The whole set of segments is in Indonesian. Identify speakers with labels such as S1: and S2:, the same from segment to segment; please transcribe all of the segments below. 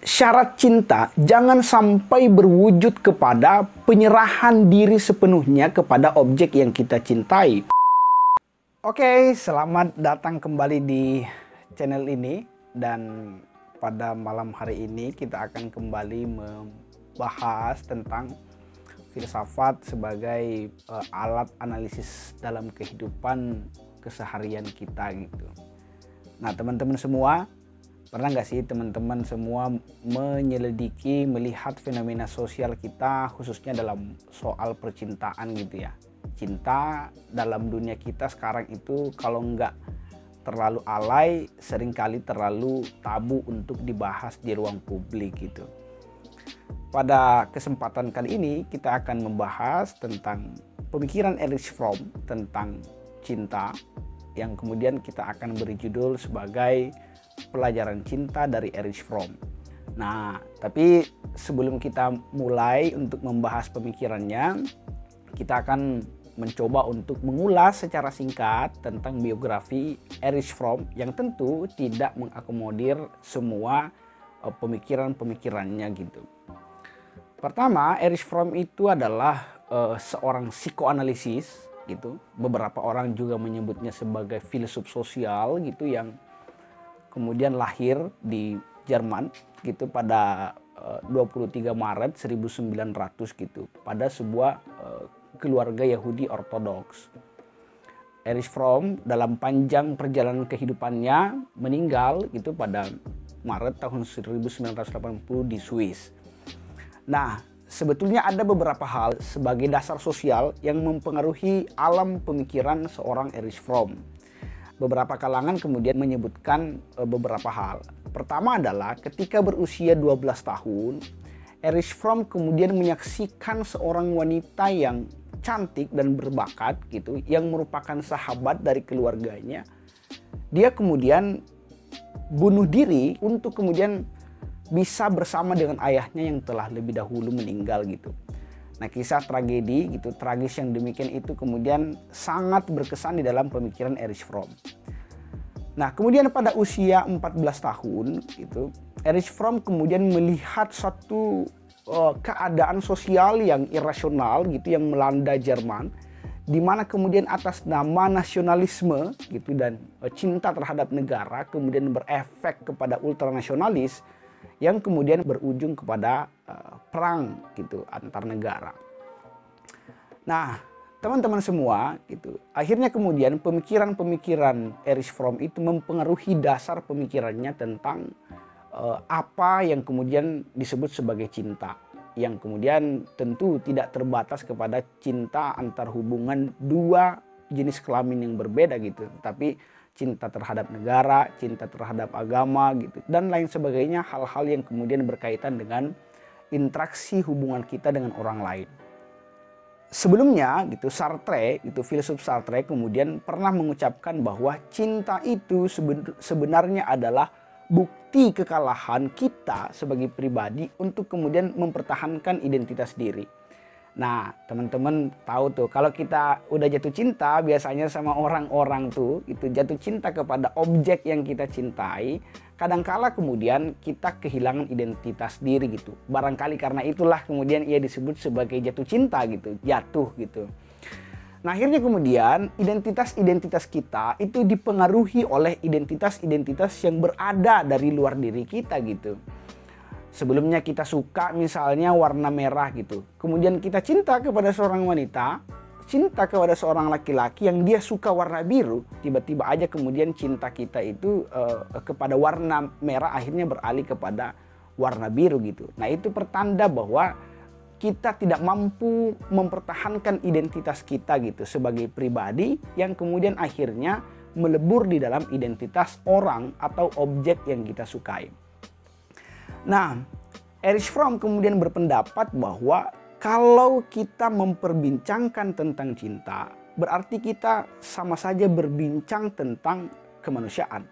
S1: syarat cinta jangan sampai berwujud kepada penyerahan diri sepenuhnya kepada objek yang kita cintai. Oke, selamat datang kembali di channel ini, dan pada malam hari ini kita akan kembali membahas tentang filsafat sebagai alat analisis dalam kehidupan keseharian kita gitu. Nah, teman-teman semua, pernah nggak sih teman-teman semua menyelidiki, melihat fenomena sosial kita khususnya dalam soal percintaan gitu ya. Cinta dalam dunia kita sekarang itu kalau nggak terlalu alay, seringkali terlalu tabu untuk dibahas di ruang publik gitu. Pada kesempatan kali ini kita akan membahas tentang pemikiran Erich Fromm tentang cinta, yang kemudian kita akan beri judul sebagai Pelajaran Cinta dari Erich Fromm. Nah, tapi sebelum kita mulai untuk membahas pemikirannya, kita akan mencoba untuk mengulas secara singkat tentang biografi Erich Fromm yang tentu tidak mengakomodir semua pemikiran-pemikirannya gitu. Pertama, Erich Fromm itu adalah seorang psikoanalisis gitu. Beberapa orang juga menyebutnya sebagai filsuf sosial gitu, yang kemudian lahir di Jerman gitu pada 23 Maret 1900 gitu, pada sebuah keluarga Yahudi Ortodoks. Erich Fromm dalam panjang perjalanan kehidupannya meninggal gitu pada Maret tahun 1980 di Swiss. Nah, sebetulnya ada beberapa hal sebagai dasar sosial yang mempengaruhi alam pemikiran seorang Erich Fromm. Beberapa kalangan kemudian menyebutkan beberapa hal. Pertama adalah ketika berusia 12 tahun, Erich Fromm kemudian menyaksikan seorang wanita yang cantik dan berbakat gitu, yang merupakan sahabat dari keluarganya. Dia kemudian bunuh diri untuk kemudian bisa bersama dengan ayahnya yang telah lebih dahulu meninggal gitu. Nah, kisah tragedi gitu, tragis yang demikian itu kemudian sangat berkesan di dalam pemikiran Erich Fromm. Nah, kemudian pada usia 14 tahun gitu, Erich Fromm kemudian melihat satu keadaan sosial yang irasional gitu yang melanda Jerman, di mana kemudian atas nama nasionalisme gitu dan cinta terhadap negara kemudian berefek kepada ultranasionalis yang kemudian berujung kepada perang gitu antar negara. Nah, teman-teman semua gitu, akhirnya kemudian pemikiran-pemikiran Erich Fromm itu mempengaruhi dasar pemikirannya tentang apa yang kemudian disebut sebagai cinta, yang kemudian tentu tidak terbatas kepada cinta antar hubungan dua jenis kelamin yang berbeda gitu, tapi cinta terhadap negara, cinta terhadap agama gitu, dan lain sebagainya, hal-hal yang kemudian berkaitan dengan interaksi hubungan kita dengan orang lain. Sebelumnya gitu, Sartre itu filsuf Sartre kemudian pernah mengucapkan bahwa cinta itu sebenarnya adalah bukti kekalahan kita sebagai pribadi untuk kemudian mempertahankan identitas diri. Nah, teman-teman tahu tuh, kalau kita udah jatuh cinta biasanya sama orang-orang tuh, itu jatuh cinta kepada objek yang kita cintai, kadangkala kemudian kita kehilangan identitas diri gitu. Barangkali karena itulah kemudian ia disebut sebagai jatuh cinta gitu, jatuh gitu. Nah, akhirnya kemudian identitas-identitas kita itu dipengaruhi oleh identitas-identitas yang berada dari luar diri kita gitu. Sebelumnya kita suka misalnya warna merah gitu. Kemudian kita cinta kepada seorang wanita, cinta kepada seorang laki-laki yang dia suka warna biru. Tiba-tiba aja kemudian cinta kita itu kepada warna merah akhirnya beralih kepada warna biru gitu. Nah, itu pertanda bahwa kita tidak mampu mempertahankan identitas kita gitu sebagai pribadi yang kemudian akhirnya melebur di dalam identitas orang atau objek yang kita sukai. Nah, Erich Fromm kemudian berpendapat bahwa kalau kita memperbincangkan tentang cinta, berarti kita sama saja berbincang tentang kemanusiaan.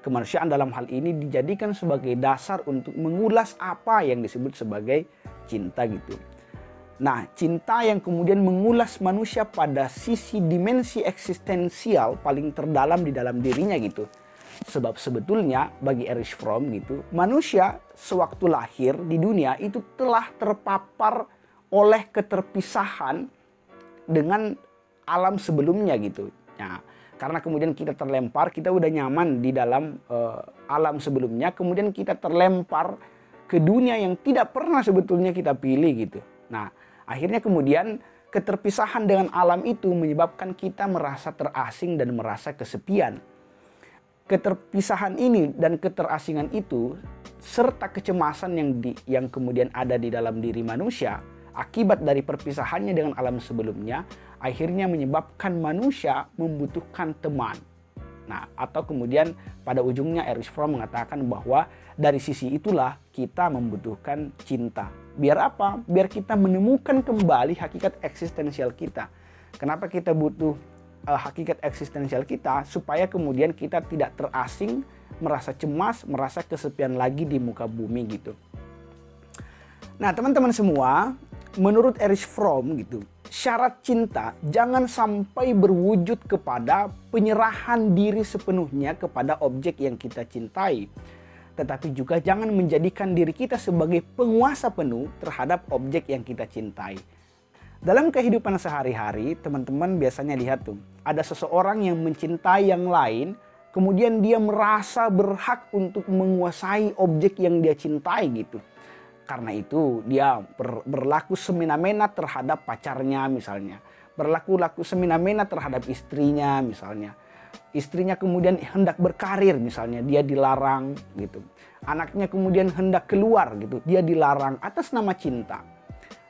S1: Kemanusiaan dalam hal ini dijadikan sebagai dasar untuk mengulas apa yang disebut sebagai cinta gitu. Nah, cinta yang kemudian mengulas manusia pada sisi dimensi eksistensial paling terdalam di dalam dirinya gitu. Sebab sebetulnya bagi Erich Fromm gitu, manusia sewaktu lahir di dunia itu telah terpapar oleh keterpisahan dengan alam sebelumnya gitu. Nah, karena kemudian kita terlempar, kita udah nyaman di dalam alam sebelumnya, kemudian kita terlempar ke dunia yang tidak pernah sebetulnya kita pilih gitu. Nah, akhirnya kemudian keterpisahan dengan alam itu menyebabkan kita merasa terasing dan merasa kesepian. Keterpisahan ini dan keterasingan itu serta kecemasan yang kemudian ada di dalam diri manusia akibat dari perpisahannya dengan alam sebelumnya akhirnya menyebabkan manusia membutuhkan teman. Nah, atau kemudian pada ujungnya Erich Fromm mengatakan bahwa dari sisi itulah kita membutuhkan cinta. Biar apa? Biar kita menemukan kembali hakikat eksistensial kita. Kenapa kita butuh hakikat eksistensial kita? Supaya kemudian kita tidak terasing, merasa cemas, merasa kesepian lagi di muka bumi gitu. Nah, teman-teman semua, menurut Erich Fromm gitu, syarat cinta jangan sampai berwujud kepada penyerahan diri sepenuhnya kepada objek yang kita cintai. Tetapi juga jangan menjadikan diri kita sebagai penguasa penuh terhadap objek yang kita cintai. Dalam kehidupan sehari-hari, teman-teman biasanya lihat tuh, ada seseorang yang mencintai yang lain, kemudian dia merasa berhak untuk menguasai objek yang dia cintai gitu. Karena itu dia berlaku semena-mena terhadap pacarnya misalnya. Berlaku semena-mena terhadap istrinya misalnya. Istrinya kemudian hendak berkarir misalnya, dia dilarang gitu. Anaknya kemudian hendak keluar gitu, dia dilarang atas nama cinta.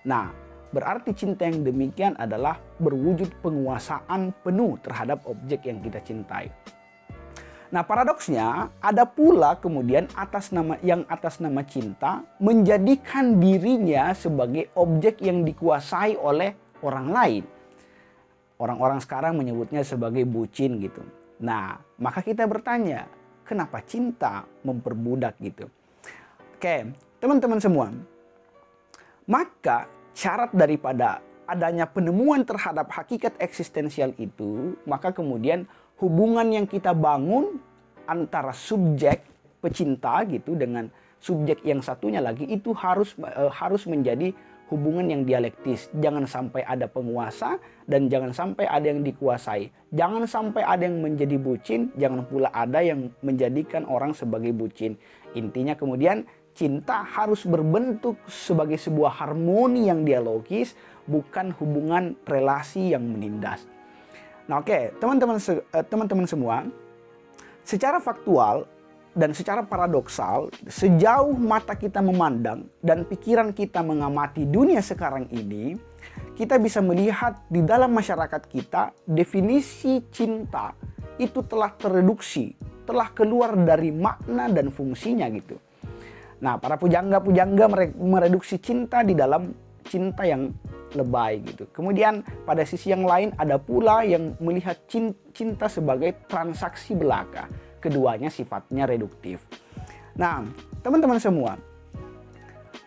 S1: Nah, berarti cinta yang demikian adalah berwujud penguasaan penuh terhadap objek yang kita cintai. Nah, paradoksnya ada pula kemudian atas nama cinta menjadikan dirinya sebagai objek yang dikuasai oleh orang lain. Orang-orang sekarang menyebutnya sebagai bucin gitu. Nah, maka kita bertanya, kenapa cinta memperbudak gitu? Oke, teman-teman semua. Maka syarat daripada adanya penemuan terhadap hakikat eksistensial itu, maka kemudian hubungan yang kita bangun antara subjek pecinta gitu dengan subjek yang satunya lagi itu harus menjadi hubungan yang dialektis. Jangan sampai ada penguasa dan jangan sampai ada yang dikuasai. Jangan sampai ada yang menjadi bucin, jangan pula ada yang menjadikan orang sebagai bucin. Intinya kemudian cinta harus berbentuk sebagai sebuah harmoni yang dialogis, bukan hubungan relasi yang menindas. Nah, oke, teman-teman semua, secara faktual dan secara paradoksal, sejauh mata kita memandang dan pikiran kita mengamati dunia sekarang ini, kita bisa melihat di dalam masyarakat kita definisi cinta itu telah tereduksi, telah keluar dari makna dan fungsinya gitu. Nah, para pujangga-pujangga mereduksi cinta di dalam cinta yang lebay gitu. Kemudian pada sisi yang lain ada pula yang melihat cinta sebagai transaksi belaka. Keduanya sifatnya reduktif. Nah, teman-teman semua,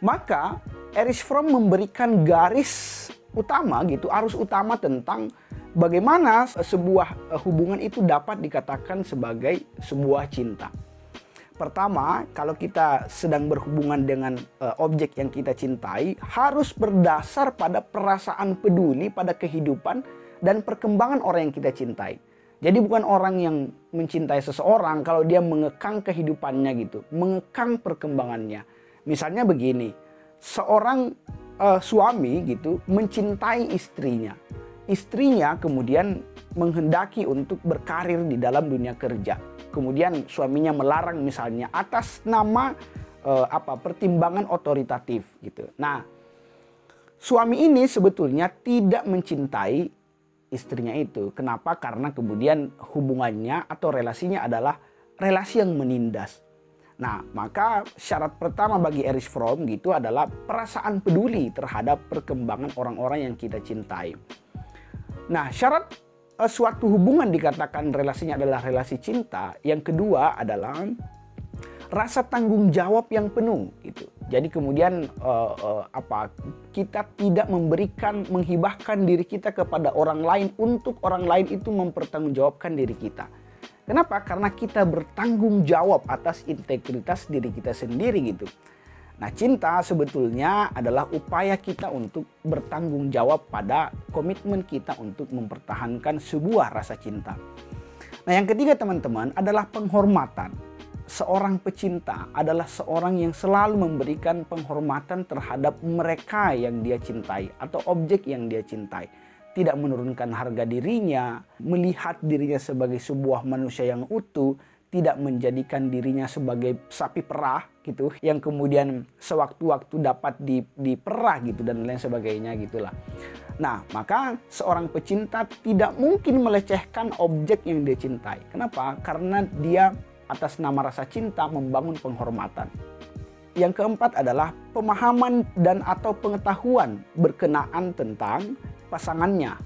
S1: maka Erich Fromm memberikan garis utama gitu, arus utama tentang bagaimana sebuah hubungan itu dapat dikatakan sebagai sebuah cinta. Pertama, kalau kita sedang berhubungan dengan objek yang kita cintai, harus berdasar pada perasaan peduli pada kehidupan dan perkembangan orang yang kita cintai. Jadi bukan orang yang mencintai seseorang kalau dia mengekang kehidupannya gitu, mengekang perkembangannya. Misalnya begini, seorang suami gitu mencintai istrinya. Istrinya kemudian menghendaki untuk berkarir di dalam dunia kerja. Kemudian suaminya melarang misalnya atas nama pertimbangan otoritatif gitu. Nah, suami ini sebetulnya tidak mencintai istrinya itu. Kenapa? Karena kemudian hubungannya atau relasinya adalah relasi yang menindas. Nah, maka syarat pertama bagi Erich Fromm gitu adalah perasaan peduli terhadap perkembangan orang-orang yang kita cintai. Nah, syarat suatu hubungan dikatakan relasinya adalah relasi cinta. Yang kedua adalah rasa tanggung jawab yang penuh gitu. Jadi kemudian kita tidak menghibahkan diri kita kepada orang lain untuk orang lain itu mempertanggungjawabkan diri kita. Kenapa? Karena kita bertanggung jawab atas integritas diri kita sendiri gitu. Nah, cinta sebetulnya adalah upaya kita untuk bertanggung jawab pada komitmen kita untuk mempertahankan sebuah rasa cinta. Nah, yang ketiga teman-teman adalah penghormatan. Seorang pecinta adalah seorang yang selalu memberikan penghormatan terhadap mereka yang dia cintai atau objek yang dia cintai. Tidak menurunkan harga dirinya, melihat dirinya sebagai sebuah manusia yang utuh, tidak menjadikan dirinya sebagai sapi perah gitu, yang kemudian sewaktu-waktu dapat diperah gitu dan lain sebagainya gitulah. Nah, maka seorang pecinta tidak mungkin melecehkan objek yang dia cintai. Kenapa? Karena dia atas nama rasa cinta membangun penghormatan. Yang keempat adalah pemahaman dan atau pengetahuan berkenaan tentang pasangannya.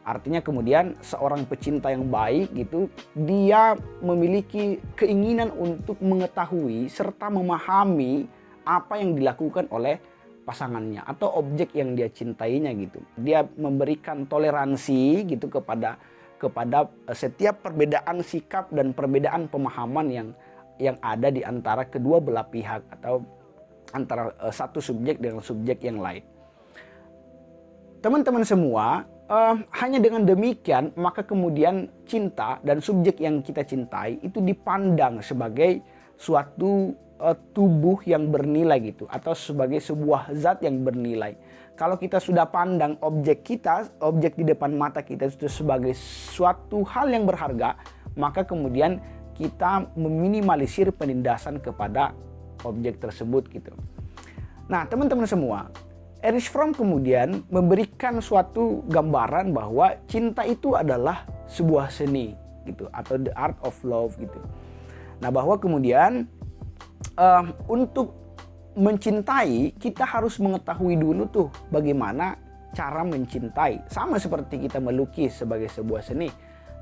S1: Artinya kemudian seorang pecinta yang baik gitu, dia memiliki keinginan untuk mengetahui serta memahami apa yang dilakukan oleh pasangannya atau objek yang dia cintainya gitu. Dia memberikan toleransi gitu kepada setiap perbedaan sikap dan perbedaan pemahaman yang ada di antara kedua belah pihak atau antara satu subjek dengan subjek yang lain. Teman-teman semua, hanya dengan demikian maka kemudian cinta dan subjek yang kita cintai itu dipandang sebagai suatu tubuh yang bernilai gitu, atau sebagai sebuah zat yang bernilai. Kalau kita sudah pandang objek di depan mata kita itu sebagai suatu hal yang berharga, maka kemudian kita meminimalisir penindasan kepada objek tersebut gitu. Nah, teman-teman semua, Erich Fromm kemudian memberikan suatu gambaran bahwa cinta itu adalah sebuah seni gitu, atau the art of love gitu. Nah, bahwa kemudian untuk mencintai, kita harus mengetahui dulu tuh bagaimana cara mencintai. Sama seperti kita melukis sebagai sebuah seni,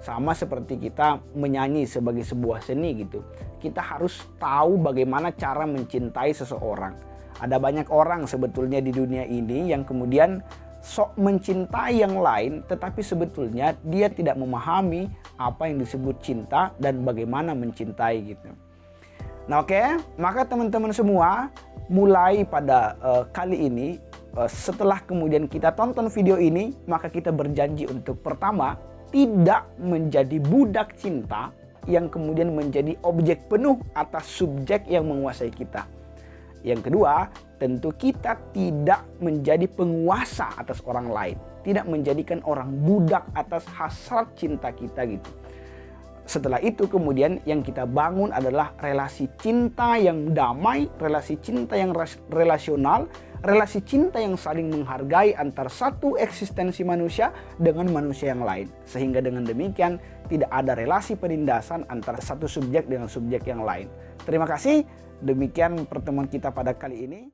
S1: sama seperti kita menyanyi sebagai sebuah seni gitu. Kita harus tahu bagaimana cara mencintai seseorang. Ada banyak orang sebetulnya di dunia ini yang kemudian sok mencintai yang lain, tetapi sebetulnya dia tidak memahami apa yang disebut cinta dan bagaimana mencintai gitu. Nah, oke, maka teman-teman semua, mulai pada kali ini, setelah kemudian kita tonton video ini, maka kita berjanji untuk pertama, tidak menjadi budak cinta yang kemudian menjadi objek penuh atas subjek yang menguasai kita. Yang kedua, tentu kita tidak menjadi penguasa atas orang lain, tidak menjadikan orang budak atas hasrat cinta kita gitu. Setelah itu kemudian yang kita bangun adalah relasi cinta yang damai, relasi cinta yang relasional, relasi cinta yang saling menghargai antar satu eksistensi manusia dengan manusia yang lain. Sehingga dengan demikian tidak ada relasi penindasan antara satu subjek dengan subjek yang lain. Terima kasih, demikian pertemuan kita pada kali ini.